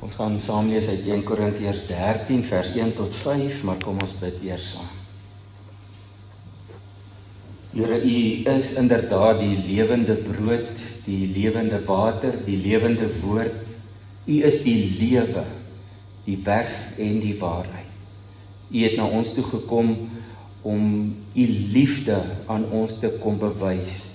Ons gaan saam lees uit 1 Korintiërs 13 vers 1 tot 5, maar kom ons bid eers saam. Here, U is inderdaad die lewende brood, die lewende water, die lewende woord. U is die lewe, die weg en die waarheid. U het na ons toe gekom om U liefde aan ons te kom bewys.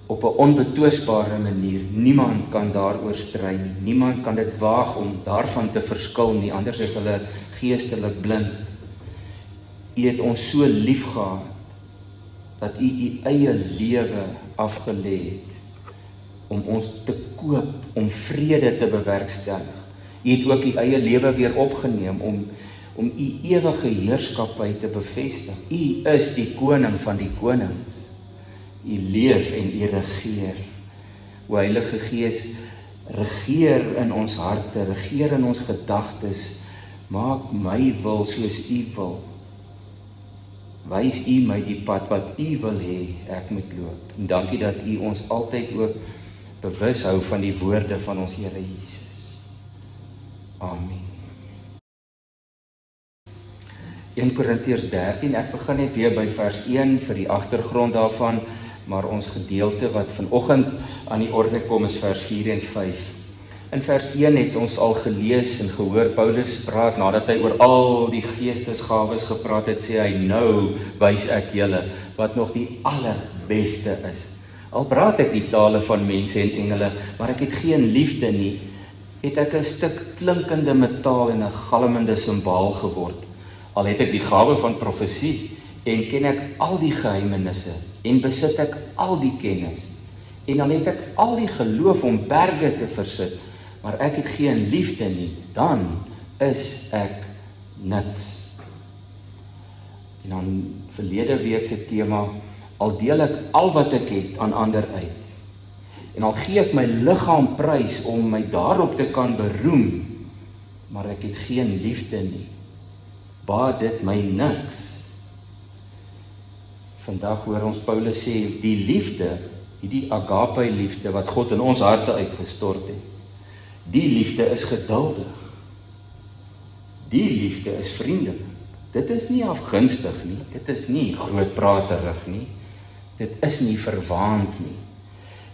Op 'n onbetwisbare manier. Niemand kan daaroor stry nie. Niemand kan dit waag om daarvan te verskil nie, anders is hulle geestelik blind. U het ons so lief gehad dat U U eie lewe afgelê het om ons te koop, om vrede te bewerkstellig. U het ook U eie lewe weer opgeneem om U ewige heerskappy te bevestig. U is die koning van die konings. U leef en U regeer. O Heilige Gees, regeer in ons harte, regeer in ons gedagtes, maak my wil soos U wil. Wys U my die pad wat U wil hê ek moet loop. En dankie dat U ons altyd ook bewus hou van die woorde van ons Here Jesus. Amen. 1 Korintiërs 13, ek begin net weer by vers 1 vir die agtergrond daarvan, maar ons gedeelte wat vanoggend aan die orde kom is vers 4 en 5. In vers 1 het ons al gelees en gehoor, Paulus praat nadat hy oor al die geestesgawes gepraat het, sê hy, nou wys ek julle wat nog die allerbeste is. Al praat ek die tale van mense en engele, maar ek het geen liefde nie, het ek 'n stuk klinkende metaal en 'n galmende simbaal geword. Al het ek die gawe van profesie en ken ek al die geheimenisse en besit ek al die kennis en al het ek al die geloof om berge te versit, maar ek het geen liefde nie, dan is ek niks. En dan verlede week se tema, al deel ek al wat ek het aan ander uit en al gee ek my liggaam prys om my daarop te kan beroem, maar ek het geen liefde nie, baat dit my niks. Vandag hoor ons Paulus sê, die liefde, die agape liefde wat God in ons harte uitgestort het, die liefde is geduldig. Die liefde is vriendelik. Dit is nie afgunstig nie, dit is nie grootpraterig nie, dit is nie verwaand nie.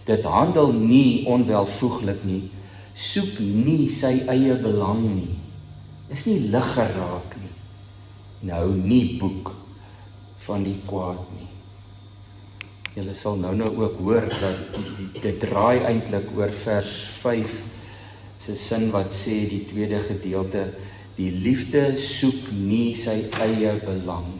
Dit handel nie onwelvoeglik nie, soek nie sy eie belang nie, is nie lig geraak nie, en hou nie boek van die kwaad nie. Julle sal nou ook hoor dat dit draai eintlik oor vers 5 se sin wat sê die tweede gedeelte, die liefde soek nie sy eie belang.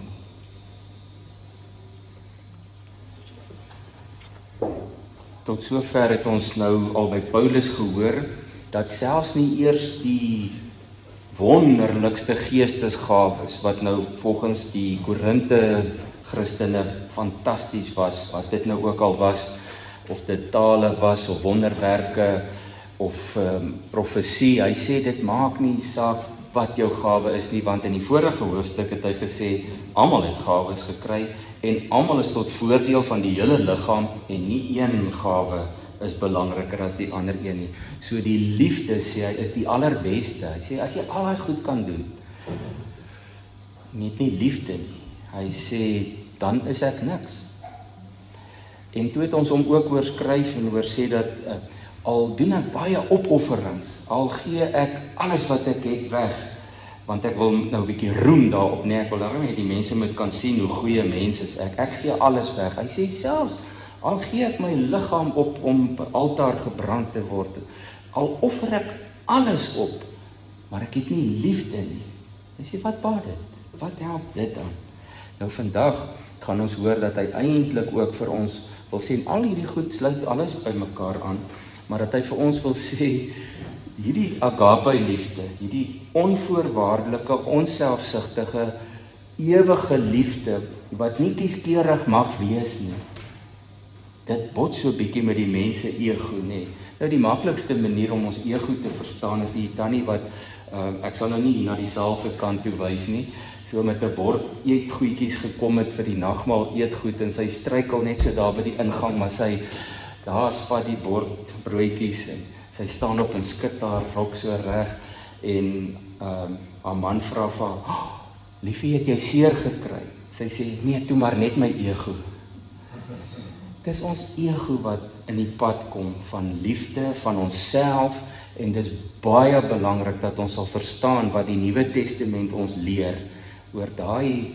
Tot sover het ons nou al by Paulus gehoor dat selfs nie eers die wonderlikste geestesgawes wat nou volgens die Korinte Christene fantasties was, wat dit nou ook al was, of dit tale was, of wonderwerke, of profesie, hy sê dit maak nie saak wat jou gawe is nie, want in die vorige hoofstuk het hy gesê, almal het gawes gekry, en almal is tot voordeel van die hele liggaam, en nie een gawe is belangriker as die ander een nie. So die liefde, sê hy, is die allerbeste. Hy sê, as jy al die goed kan doen, nie liefde nie. Hy sê, dan is ek niks. En toe het ons hom ook oorskryf en oor sê dat, al doen ek baie opofferings, al gee ek alles wat ek het weg, want ek wil nou 'n bietjie roem daarop, nee, ek wil daarom net die mense moet kan sien hoe goeie mens is ek gee alles weg. Hy sê selfs, al gee ek my liggaam op om op altaar gebrand te word, al offer ek alles op, maar ek het nie liefde nie. Hy sê, wat baat dit? Wat help dit dan? Nou vandag gaan ons hoor dat hy eintlik ook vir ons wil sê, al hierdie goed sluit alles by mekaar aan, maar dat hy vir ons wil sê, hierdie agape liefde, hierdie onvoorwaardelike, onselfsugtige, ewige liefde, wat nie kieskeurig mag wees nie, dit bot so bietjie met die mense ego, nee. Nou die maklikste manier om ons ego te verstaan is die tannie wat, ek sal nou nie na die saal se kant toe wys nie, so met 'n bord eetgoedjies gekom het vir die nagmaal eetgoed, en sy struikel net so daar by die ingang, maar sy, daar spat die bord broodjies, Sy staan op en skud haar rok so reg en haar man vra vir haar, "Oh, liefie, het jy seer gekry?" Sy sê, "Nee, toe maar net my ego." Dis ons ego wat in die pad kom van liefde, van onsself, en dis baie belangrik dat ons sal verstaan wat die Nuwe Testament ons leer oor daai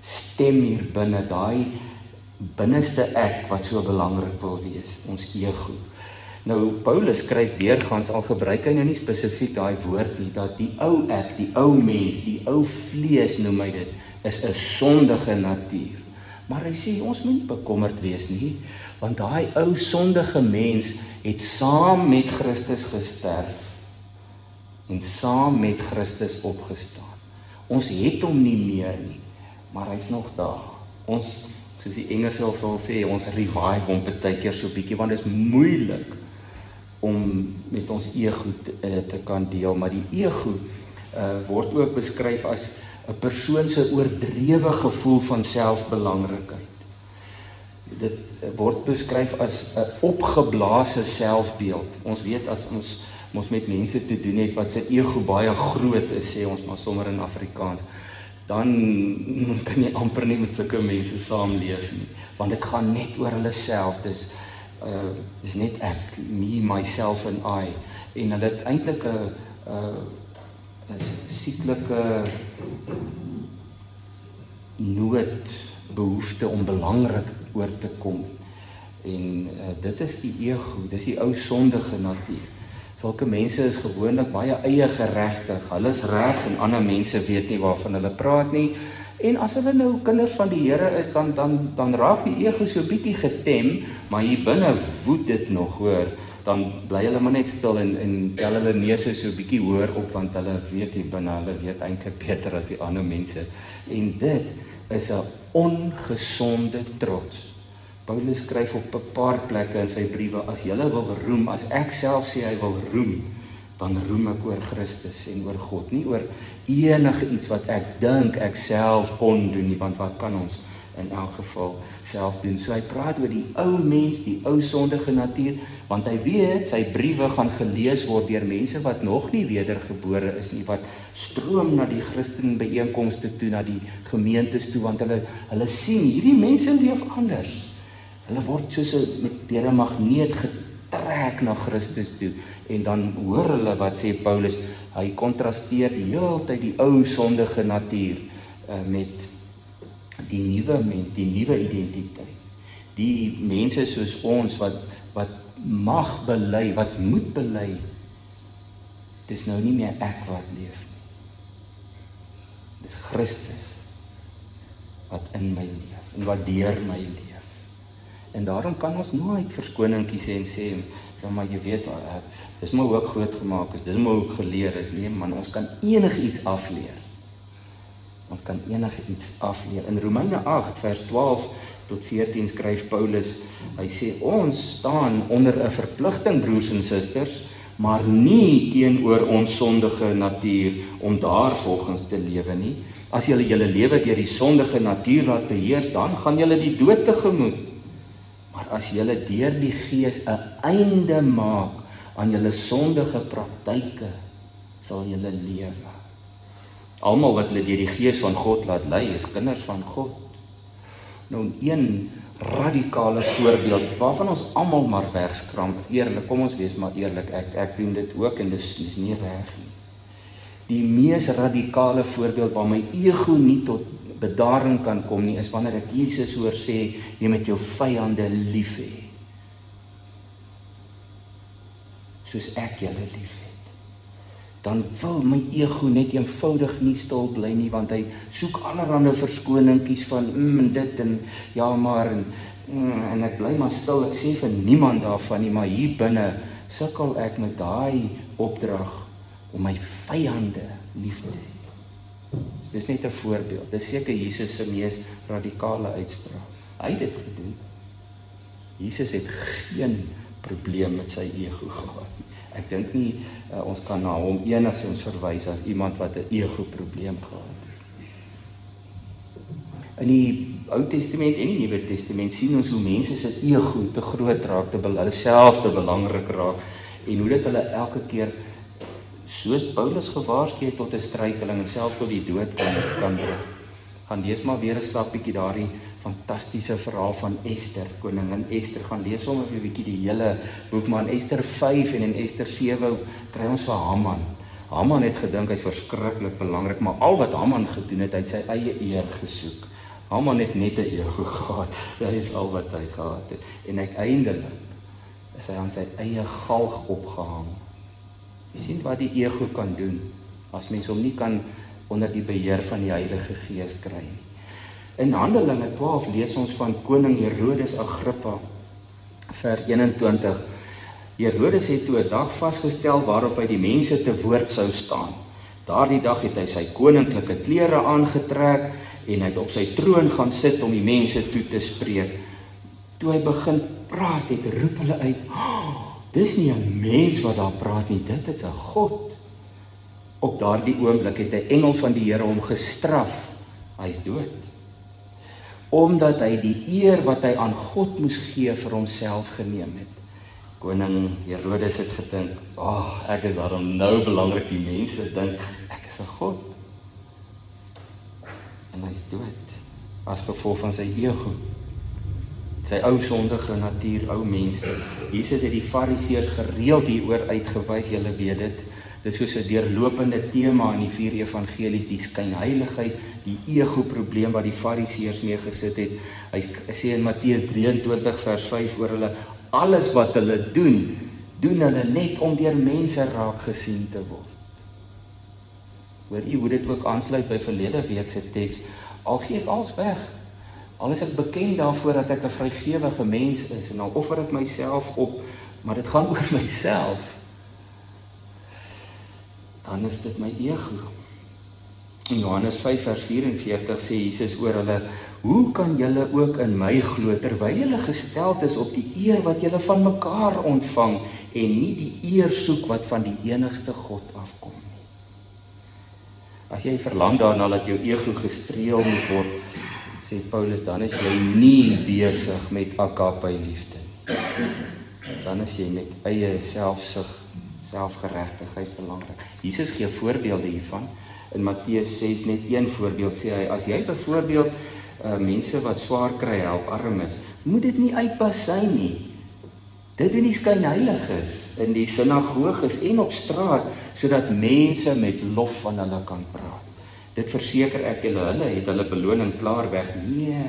stem hier binne, daai binneste ek wat so belangrik wil wees, ons ego. Nou, Paulus skryf deurgaans, al gebruik hy nou nie spesifiek daai woord nie, dat die ou ek, die ou mens, die ou vlees noem hy dit, is 'n sondige natuur. Maar hy sê, ons moet nie bekommerd wees nie, want daai ou sondige mens het saam met Christus gesterf en saam met Christus opgestaan. Ons het hom nie meer nie, maar hy's nog daar. Ons, soos die Engels sal sê, ons revive hom partykeer so bietjie, want dit is moeilik om met ons ego te kan deel, maar die ego word ook beskryf as 'n persoon se oordrewe gevoel van selfbelangrikheid. Dit word beskryf as 'n opgeblaase selfbeeld. Ons weet as ons met mense te doen het wat se ego baie groot is, sê ons maar sommer in Afrikaans, dan kan jy amper nie met sulke mense saamleef nie, want dit gaan net oor hulle self. Dis net ek, me, myself and I, en hulle het eintlik 'n sieklike noodbehoefte om belangrik oor te kom. En dit is die ego, dis die ou sondige natuur. Sulke mense is gewoonlik baie eie geregtig. Hulle is reg en ander mense weet nie waarvan hulle praat nie. En as hulle nou kinders van die Here is, dan raak die ego so bietjie getem, maar hier binne woed dit nog, hoor. Dan bly hulle maar net stil en tel hulle neuse so bietjie hoër op, want hulle weet hier binne, hulle weet eintlik beter as die ander mense. En dit is 'n ongesonde trots. Paulus skryf op 'n paar plekke in sy briewe, as julle wil roem, as ek self sê hy wil roem, dan roem ek oor Christus en oor God, nie oor enige iets wat ek dink ek self kon doen nie, want wat kan ons in elk geval self doen? So hy praat oor die ou mens, die ou sondige natuur, want hy weet sy briewe gaan gelees word deur mense wat nog nie wedergebore is nie, wat stroom na die Christen byeenkomste toe, na die gemeentes toe, want hulle sien hierdie mense leef anders. Hulle word soos deur 'n magneet getrek na Christus toe, en dan hoor hulle wat sê Paulus, hy kontrasteer die hele tyd die ou sondige natuur met die nuwe mens, die nuwe identiteit. Die mense soos ons wat mag bely, wat moet bely, dis nou nie meer ek wat leef nie. Dis Christus wat in my leef en wat deur my leef. En daarom kan ons nooit verskoning kies en sê, ja maar jy weet, dis maar hoe ek groot gemaak is, dis maar hoe ek geleer is. Nee man, ons kan enigiets afleer. Ons kan enigiets afleer. In Romeine 8 vers 12 tot 14 skryf Paulus, hy sê, ons staan onder 'n verpligting, broers en susters, maar nie teenoor ons sondige natuur om daar volgens te lewe nie. As julle julle lewe deur die sondige natuur laat beheers, dan gaan julle die dood tegemoet. Maar as julle deur die Gees 'n einde maak aan julle sondige praktyke, sal julle lewe. Almal wat hulle deur die Gees van God laat lei, is kinders van God. Nou een radikale voorbeeld waarvan ons almal maar wegskram, eerlik, kom ons wees maar eerlik, ek doen dit ook en dis nie reg nie. Die mees radikale voorbeeld waar my ego nie tot bedaring kan kom nie, is wanneer ek Jesus hoor sê, jy moet jou vyande lief hê, soos ek julle lief het. Dan wil my ego net eenvoudig nie stil bly nie, want hy soek allerhande verskoningkies van dit en ja maar en ek bly maar stil, ek sê vir niemand daarvan nie, maar hier binne sukkel ek met daai opdrag om my vyande lief te hê. Dis net 'n voorbeeld. Dis seker Jesus se mees radikale uitspraak. Hy het dit gedoen. Jesus het geen probleem met sy ego gehad. Ek dink nie ons kan na hom enigstens verwys as iemand wat 'n ego probleem gehad het. In die Ou Testament en die Nuwe Testament sien ons hoe mense se ego te groot raak, hulle self te belangrik raak en hoe dit hulle elke keer, soos Paulus gewaarsku het, tot 'n struikeling en selfs tot die dood kan bring. Gaan lees maar weer 'n slag bietjie daardie fantastiese verhaal van Ester, koningin Ester, gaan lees sommer 'n bietjie die hele boek, maar in Ester 5 en in Ester 7 kry ons vir Haman. Haman het gedink hy's verskriklik belangrik, maar al wat Haman gedoen het, hy het sy eie eer gesoek. Haman het net 'n ego gehad, dit is al wat hy gehad het, en uiteindelik is hy aan sy eie galg opgehang. Jy sien wat die ego kan doen, as mens hom nie kan onder die beheer van die Heilige Gees kry nie. In Handelinge 12 lees ons van koning Herodes Agrippa, vers 21. Herodes het toe 'n dag vasgestel waarop hy die mense te woord sou staan. Daardie dag het hy sy koninklike klere aangetrek en hy het op sy troon gaan sit om die mense toe te spreek. Toe hy begin praat het, roep hulle uit, dis nie 'n mens wat daar praat nie, dit is 'n God. Op daardie oomblik het 'n engel van die Here hom gestraf, hy is dood. Omdat hy die eer wat hy aan God moes gee vir homself geneem het. Koning Herodes het gedink, ek is daarom nou belangrik, die mense dink, ek is 'n God. En hy is dood, as gevolg van sy ego. Sy ou sondige natuur, ou mense. Jesus het die Fariseërs gereeld hieroor uitgewys, julle weet dit. Dit is soos 'n deurlopende tema in die 4 evangelies, die skynheiligheid, die ego-probleem wat die Fariseërs mee gesit het. Hy sê in Matteus 23 vers 5 oor hulle, alles wat hulle doen hulle net om deur mense raak gesien te word. Hoor jy hoe dit ook aansluit by verlede week se teks, al gee ek alles weg, al is ek bekend daarvoor dat ek 'n vrygewige mens is, en al offer ek myself op, maar dit gaan oor myself, dan is dit my ego. In Johannes 5 vers 44 sê Jesus oor hulle, hoe kan julle ook in my glo, terwyl julle gesteld is op die eer wat julle van mekaar ontvang, en nie die eer soek wat van die enigste God afkom nie. As jy verlang daarna dat jou ego gestreel moet word, sê Paulus, dan is jy nie besig met agape liefde. Dan is jy met eie selfsug, selfgeregtigheid belangrik. Jesus gee voorbeelde hiervan. In Matteus 6 net een voorbeeld sê hy, as jy byvoorbeeld mense wat swaar kry help, arm is, moet dit nie uitbasyn nie. Dit doen die skynheiliges in die sinagoges en op straat, sodat mense met lof van hulle kan praat. Dit verseker ek julle, hulle het hulle beloning klaar weg. Nee,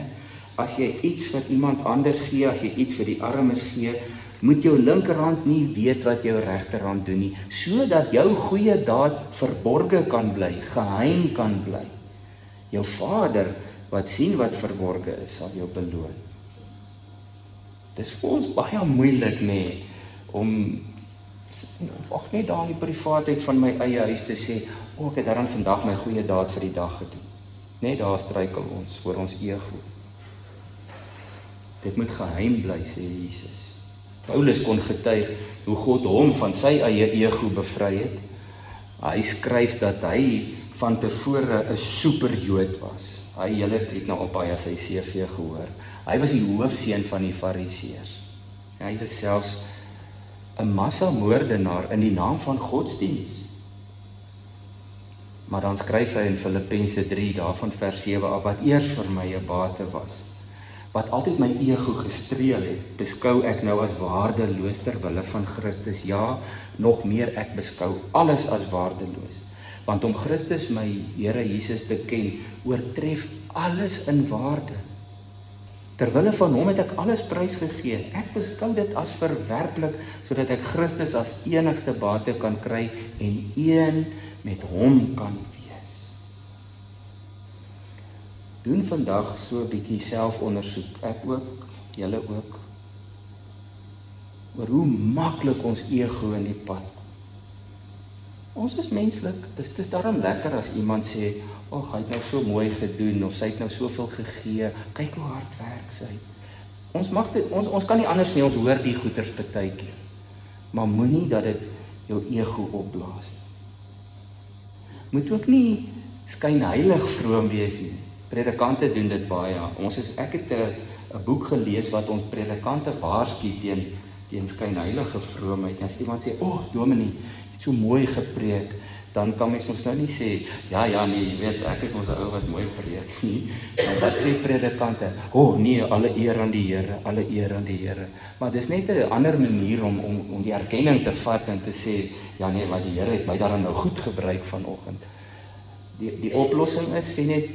as jy iets vir iemand anders gee, as jy iets vir die armes gee, moet jou linkerhand nie weet wat jou regterhand doen nie, sodat jou goeie daad verborge kan bly, geheim kan bly. Jou Vader wat sien wat verborge is, sal jou beloon. Dis vir ons baie moeilik om net daar in die privaatheid van my eie huis te sê, ek het daarom vandag my goeie daad vir die dag gedoen. Net daar struikel ons voor ons ego. Dit moet geheim bly, sê Jesus. Paulus kon getuig hoe God hom van sy eie ego bevry het. Hy skryf dat hy van tevore 'n superjood was. Julle het nou al baie sy CV gehoor. Hy was die hoofseun van die Fariseërs. Hy was selfs 'n massamoordenaar in die naam van godsdiens. Maar dan skryf hy in Filippense 3 daarvan vers 7 af, wat eers vir my 'n bate was, wat altyd my ego gestreel het, beskou ek nou as waardeloos ter wille van Christus. Ja, nog meer, ek beskou alles as waardeloos. Want om Christus my Here Jesus te ken, oortref alles in waarde. Terwille van hom het ek alles prysgegee. Ek beskou dit as verwerplik, sodat ek Christus as enigste bate kan kry en een met hom kan wees. Doen vandag so 'n bietjie selfondersoek, ek ook, julle ook, oor hoe maklik ons ego in die pad. Ons is menslik, dis daarom lekker as iemand sê, hy het nou so mooi gedoen, of sy het nou soveel gegee, kyk hoe hard werk sy. Ons mag dit, ons kan nie anders nie, ons hoor die goeters partykeer, maar moenie dat dit jou ego opblaas. Moet ook nie skynheilig vroom wees nie. Predikante doen dit baie. Ek het 'n boek gelees wat ons predikante waarsku teen teen skynheilige vroomheid. En as iemand sê, dominee, het so mooi gepreek, dan kan mens ons nou nie sê, ja nee, jy weet, ek is ons ou wat mooi preek nie. En wat sê predikante? Nee, alle eer aan die Here, alle eer aan die Here. Maar dis net 'n ander manier om die erkenning te vat en te sê, ja nee, wat die Here het my daarin nou goed gebruik vanoggend. Die oplossing is, sê net,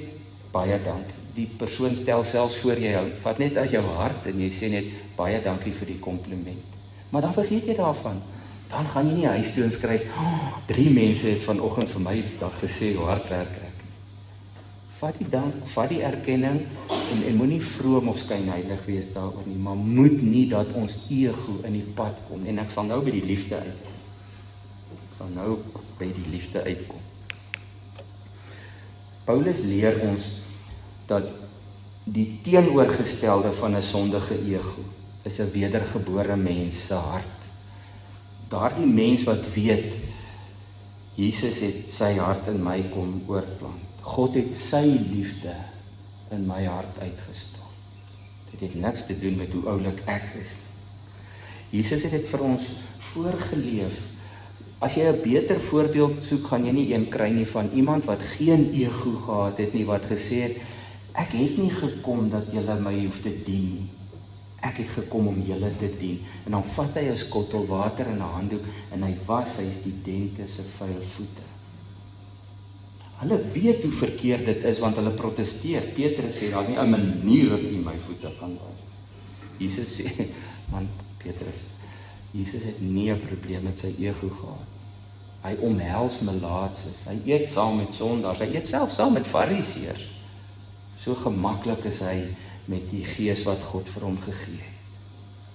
baie dankie. Die persoon stel selfs voor jy hou, vat net uit jou hart en jy sê net, baie dankie vir die kompliment. Maar dan vergeet jy daarvan. Dan gaan jy nie huis toe en skryf, 3 mense het vanoggend vir my dag gesê, hoe hard werk ek. Vat die dank, vat die erkenning, en moenie vroom of skynheilig wees daaroor nie, maar moet nie dat ons ego in die pad kom, en ek sal nou by die liefde uitkom. Paulus leer ons, dat die teenoorgestelde van 'n sondige ego, is 'n wedergebore mens se hart. Daardie mens wat weet, Jesus het sy hart in my kom oorplant. God het sy liefde in my hart uitgestort. Dit het niks te doen met hoe oulik ek is. Jesus het dit vir ons voorgeleef. As jy 'n beter voorbeeld soek, gaan jy nie een kry nie van iemand wat geen ego gehad het nie, wat gesê het, ek het nie gekom dat julle my hoef te dien nie. Ek het gekom om julle te dien. En dan vat hy 'n skottel water in 'n handdoek en hy was sy studente se vuil voete. Hulle weet hoe verkeerd dit is, want hulle protesteer. Petrus sê, daar's nie 'n manier dat u my voete kan was nie. Jesus sê, man, Petrus, Jesus het nie 'n probleem met sy ego gehad. Hy omhels melaatses, hy eet saam met sondaars, hy eet self saam met fariseërs. So gemaklik is hy met die gees wat God vir hom gegee het.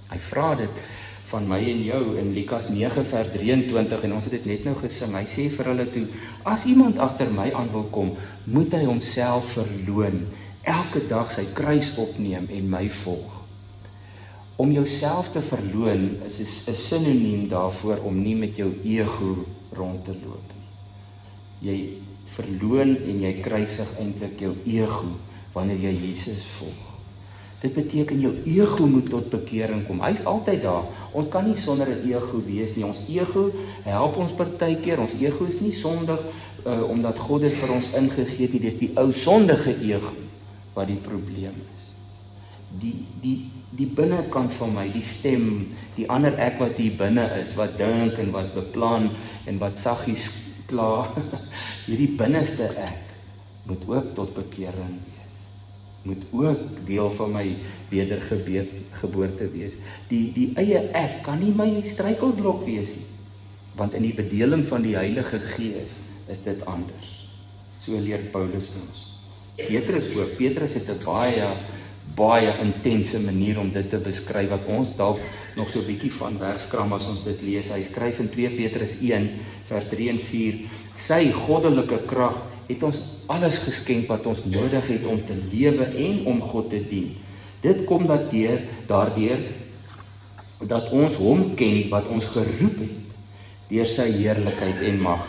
Hy vra dit van my en jou in Lukas 9 vers 23 en ons het dit net nou gesing. Hy sê vir hulle toe, as iemand agter my aan wil kom, moet hy homself verloon, elke dag sy kruis opneem en my volg. Om jouself te verloon is 'n sinoniem daarvoor om nie met jou ego rond te loop. Jy verloon en jy kruisig eintlik jou ego wanneer jy Jesus volg. Dit beteken jou ego moet tot bekering kom. Hy's altyd daar. Ons kan nie sonder 'n ego wees nie. Ons ego help ons partykeer. Ons ego is nie sondig omdat God dit vir ons ingegee het nie. Dis die ou sondige ego wat die probleem is. Die binnekant van my, die stem, die ander ek wat hier binne is, wat dink en wat beplan en wat saggies kla. Hierdie binneste ek moet ook tot bekering wees. Moet ook deel van my wedergeboorte wees. Die eie ek kan nie my struikelblok wees nie. Want in die bedeling van die Heilige Gees is dit anders. So leer Paulus ons. Petrus het 'n baie intense manier om dit te beskryf, wat ons dalk nog so 'n bietjie van wegskram as ons dit lees. Hy skryf in 2 Petrus 1 vers 3 en 4, sy goddelike krag het ons alles geskenk wat ons nodig het om te lewe en om God te dien. Dit kom daardeur dat ons hom ken wat ons geroep het deur sy heerlikheid en mag.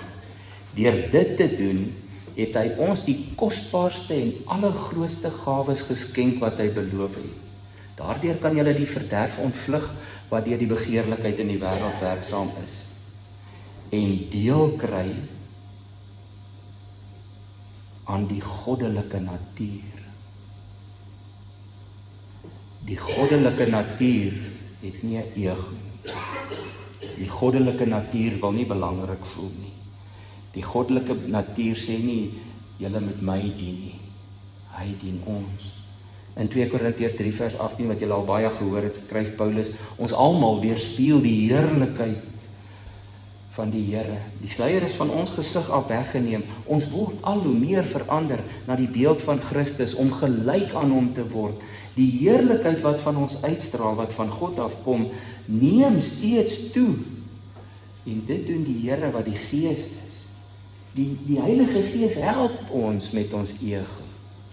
Deur dit te doen, het hy ons die kosbaarste en allergrootste gawes geskenk wat hy beloof het. Daardeur kan julle die verderf ontvlug wat deur die begeerlikheid in die wêreld werksaam is. En deel kry aan die goddelike natuur. Die goddelike natuur het nie 'n ego. Die goddelike natuur wil nie belangrik voel nie. Die goddelike natuur sê nie, julle moet my dien nie. Hy dien ons. In 2 Korintiërs 3 vers 18, wat julle al baie gehoor het, skryf Paulus, ons almal weerspieël die heerlikheid van die Here. Die sluier is van ons gesig af weggeneem. Ons word al hoe meer verander na die beeld van Christus, om gelyk aan hom te word. Die heerlikheid wat van ons uitstraal, wat van God afkom, neem steeds toe. En dit doen die Here wat die Gees is. Die Heilige Gees help ons met ons ego,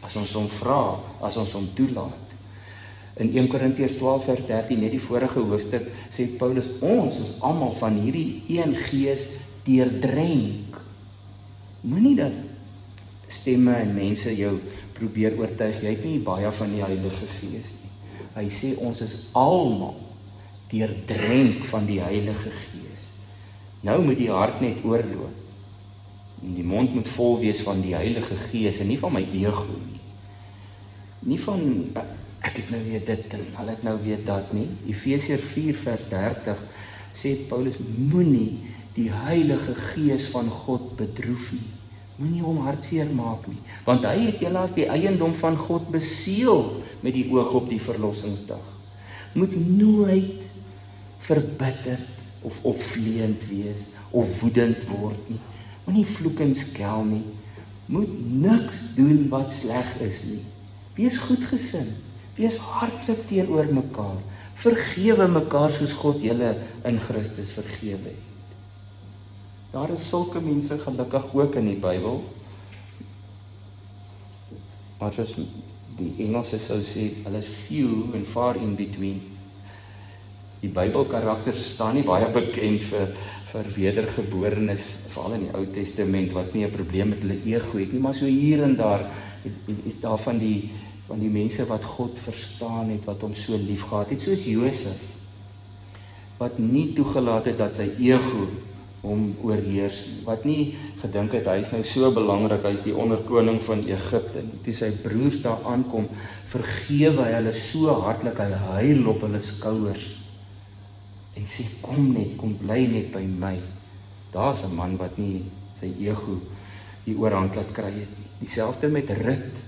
as ons hom vra, as ons hom toelaat. In 1 Korintiërs 12 vers 13, net die vorige hoofstuk, sê Paulus, ons is almal van hierdie een Gees deurdrenk. Moenie dat stemme en mense jou probeer oortuig, jy het nie baie van die Heilige Gees nie. Hy sê ons is almal deurdrenk van die Heilige Gees. Nou moet die hart net oorloop. En die mond moet vol wees van die Heilige Gees en nie van my ego nie. Nie van, ek het nou weer dit en hulle het nou weer dat nie. Efesiërs 4 vers 30 sê Paulus, moenie die Heilige Gees van God bedroef nie. Moenie hom hartseer maak nie, want hy het julle as die eiendom van God beseël met die oog op die verlossingsdag. Moet nooit verbitterd of opvleend wees of woedend word nie. Moenie vloek en skel nie. Moet niks doen wat sleg is nie. Wees goedgesind, wees hartlik teenoor mekaar. Vergewe mekaar soos God julle in Christus vergewe het. Daar is sulke mense gelukkig ook in die Bybel. Maar soos die Engelse sou sê, hulle is few and far in between. Die Bybelkarakters staan nie baie bekend vir wedergeborenes, veral in die Ou Testament, wat nie 'n probleem met hulle ego het nie, maar so hier en daar is daar van die mense wat God verstaan het, wat hom so lief gehad het, soos Josef, wat nie toegelaat het dat sy ego hom oorheers, wat nie gedink het, hy is nou so belangrik, hy is die onderkoning van Egipte, toe sy broers daar aankom, vergewe hy hulle so hartlik, hy huil op hulle skouers, en sê, kom bly net by my. Daar's 'n man wat nie sy ego die oorhand laat kry het nie. Dieselfde met Rut.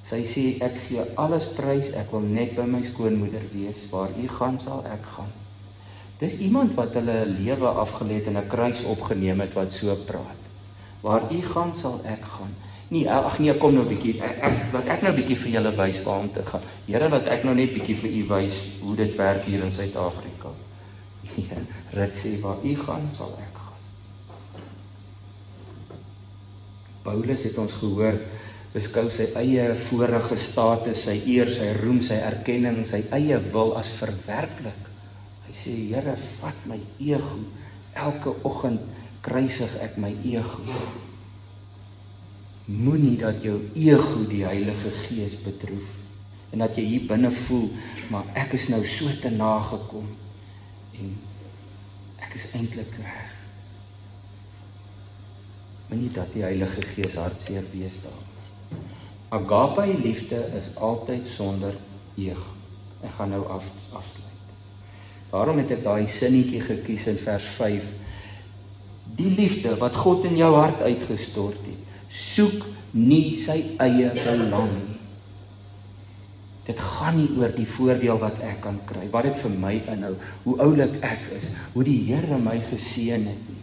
Sy sê, ek gee alles prys, ek wil net by my skoonmoeder wees, waar u gaan sal ek gaan. Dis iemand wat hulle lewe afgelê het en 'n kruis opgeneem het wat so praat. Waar u gaan sal ek gaan. Nee, ag nee, kom nou 'n bietjie. Laat ek nou 'n bietjie vir julle wys waar om te gaan. Here, laat ek nou net bietjie vir u wys hoe dit werk hier in Suid-Afrika. Rut sê, waar u gaan sal ek gaan. Paulus het ons gehoor, beskou sy eie vorige status, sy eer, sy roem, sy erkenning, sy eie wil as verwerklik. Hy sê, Here, vat my ego, elke oggend kruisig ek my ego. Moenie dat jou ego die Heilige Gees bedroef, en dat jy hier binne voel, maar ek is nou so te nagekom, en ek is eintlik reg. Moenie dat die Heilige Gees hartseer wees daar. Agape liefde is altyd sonder ego. Ek gaan nou afsluit. Daarom het ek daai sinnetjie gekies in vers 5. Die liefde wat God in jou hart uitgestort het, soek nie sy eie belang nie. Dit gaan nie oor die voordeel wat ek kan kry, wat dit vir my inhou, hoe oulik ek is, hoe die Here my geseën het nie.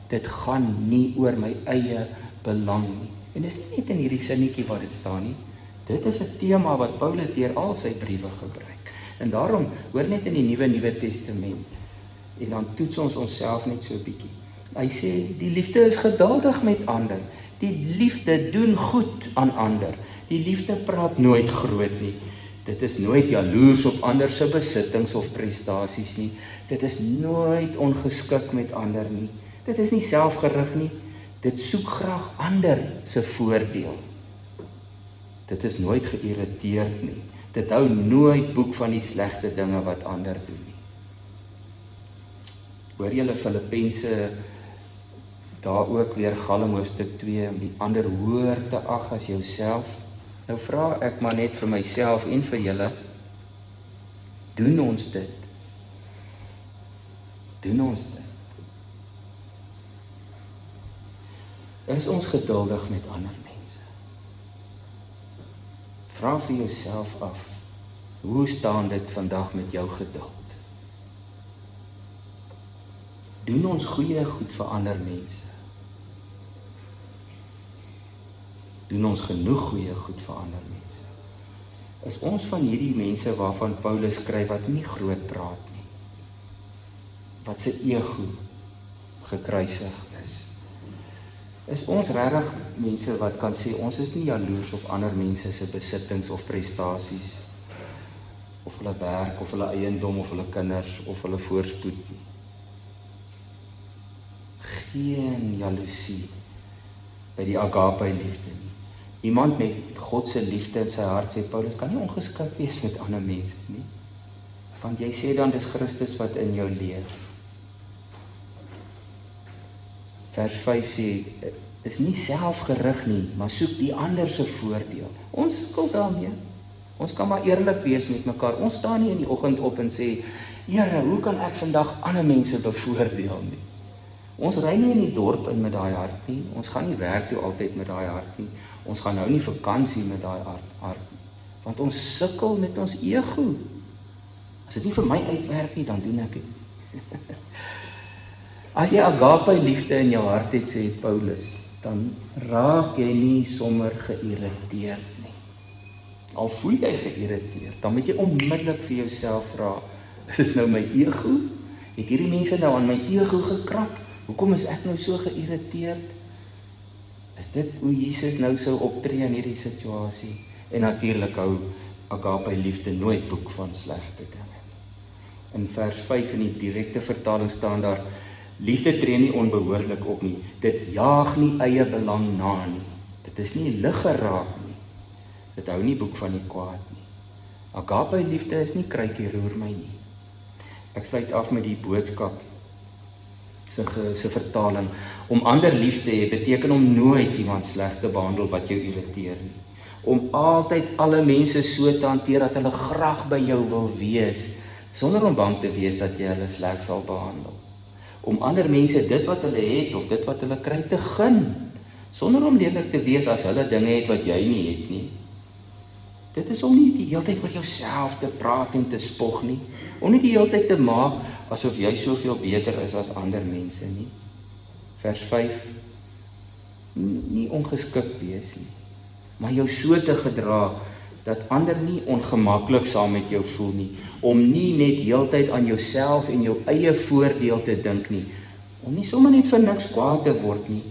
Dit gaan nie oor my eie belang nie. En dis nie net in hierdie sinnetjie wat dit staan nie. Dit is 'n tema wat Paulus deur al sy briewe gebruik. En daarom, hoor net in die Nuwe Testament, en dan toets ons onsself net so 'n bietjie. Hy sê, die liefde is geduldig met ander. Die liefde doen goed aan ander. Die liefde praat nooit groot nie. Dit is nooit jaloers op ander se besittings of prestasies nie. Dit is nooit ongeskik met ander nie. Dit is nie selfgerig nie. Dit soek graag ander se voordeel. Dit is nooit geïrriteerd nie. Dit hou nooit boek van die slegte dinge wat ander doen nie. Hoor julle Filippense daar ook weer Galm hoofstuk 2 om die ander hoër te ag as jouself. Nou vra ek maar net vir myself en vir julle, doen ons dit? Doen ons dit? Is ons geduldig met ander mense? Vra vir jouself af, hoe staan dit vandag met jou geduld? Doen ons goeie goed vir ander mense? Doen ons genoeg goeie goed vir ander mense? Is ons van hierdie mense waarvan Paulus skryf wat nie groot praat nie, wat sy ego gekruisig is? Is ons regtig mense wat kan sê, ons is nie jaloers op ander mense se besittings of prestasies, of hulle werk, of hulle eiendom, of hulle kinders, of hulle voorspoed nie? Geen jaloesie by die agape liefde nie. Iemand met God se liefde in sy hart, sê Paulus, kan nie ongeskik wees met ander mense nie. Want jy sê dan dis Christus wat in jou leef. Vers 5 sê, is nie selfgerig nie, maar soek die ander se voordeel. Ons sukkel daarmee. Ons kan maar eerlik wees met mekaar. Ons staan nie in die oggend op en sê, Here, hoe kan ek vandag ander mense bevoordeel nie? Ons ry nie in die dorp in met daai hart nie. Ons gaan nie werk toe altyd met daai hart nie. Ons gaan nou nie vakansie met daai hart nie. Want ons sukkel met ons ego. As dit nie vir my uitwerk nie, dan doen ek dit. As jy agape liefde in jou hart het, sê Paulus, dan raak jy nie sommer geïrriteerd nie. Al voel jy geïrriteerd, dan moet jy onmiddellik vir jouself vra, is dit nou my ego? Het hierdie mense nou aan my ego gekrap? Hoekom is ek nou so geïrriteerd? Is dit hoe Jesus nou sou optree in hierdie situasie? En natuurlik hou agape liefde nooit boek van slegte dinge. In vers 5 in die direkte vertaling staan daar, liefde tree nie onbehoorlik op nie, dit jaag nie eie belang na nie, dit is nie lig geraak nie, dit hou nie boek van die kwaad nie. Agape liefde is nie kruikie roer my nie. Ek sluit af met die boodskap se vertaling. Om ander lief te hê beteken om nooit iemand sleg te behandel wat jou irriteer nie. Om altyd alle mense so te hanteer dat hulle graag by jou wil wees, sonder om bang te wees dat jy hulle sleg sal behandel. Om ander mense dit wat hulle het of dit wat hulle kry te gun, sonder om lelik te wees as hulle dinge het wat jy nie het nie. Dit is om nie die hele tyd oor jouself te praat en te spog nie, om nie die hele tyd te maak asof jy soveel beter is as ander mense nie. Vers 5, nie ongeskik wees nie, maar jou so te gedra dat ander nie ongemaklik saam met jou voel nie, om nie net heeltyd aan jouself en jou eie voordeel te dink nie, om nie sommer net vir niks kwaad te word nie,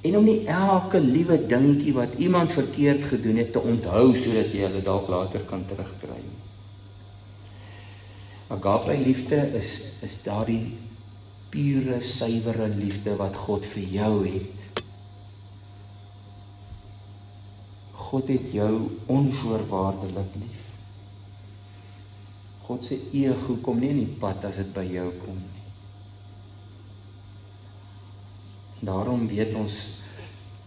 en om nie elke liewe dingetjie wat iemand verkeerd gedoen het te onthou, sodat jy hulle dalk later kan terugkry. Agape liefde is daardie pure, suiwere liefde wat God vir jou het. God het jou onvoorwaardelik lief. God se ego kom nie in die pad as dit by jou kom nie. Daarom weet ons,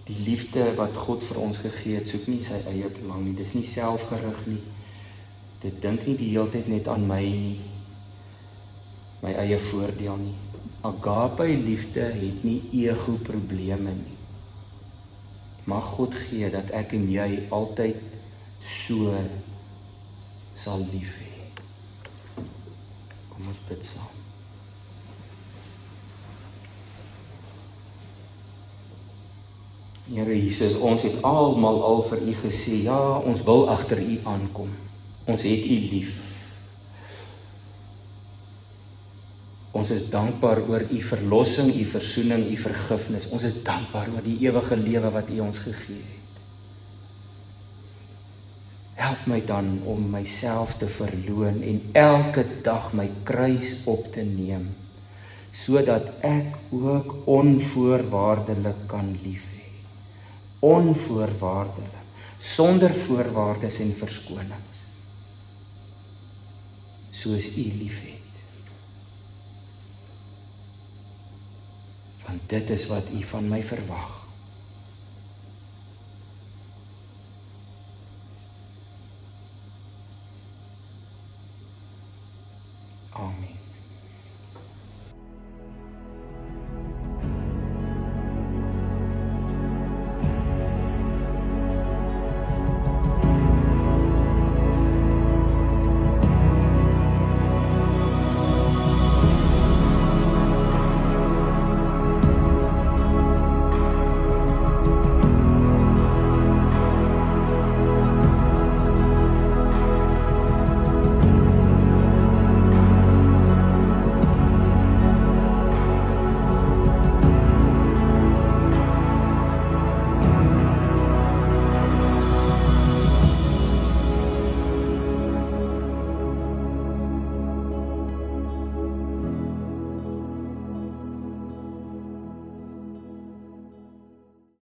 die liefde wat God vir ons gegee het, soek nie sy eie belang nie, dis nie selfgerig nie, dit dink nie die hele tyd net aan my nie, my eie voordeel nie. Agape liefde het nie ego probleme nie. Mag God gee dat ek en jy altyd so sal lief hê. Kom ons bid saam. Here Jesus, ons het almal al vir U gesê, ja, ons wil agter U aankom. Ons het U lief. Ons is dankbaar oor U verlossing, U versoening, U vergifnis. Ons is dankbaar oor die ewige lewe wat U ons gegee het. Help my dan om myself te verloon en elke dag my kruis op te neem, sodat ek ook onvoorwaardelik kan lief hê. Onvoorwaardelik, sonder voorwaardes en verskonings, soos U lief het. Want dit is wat U van my verwag.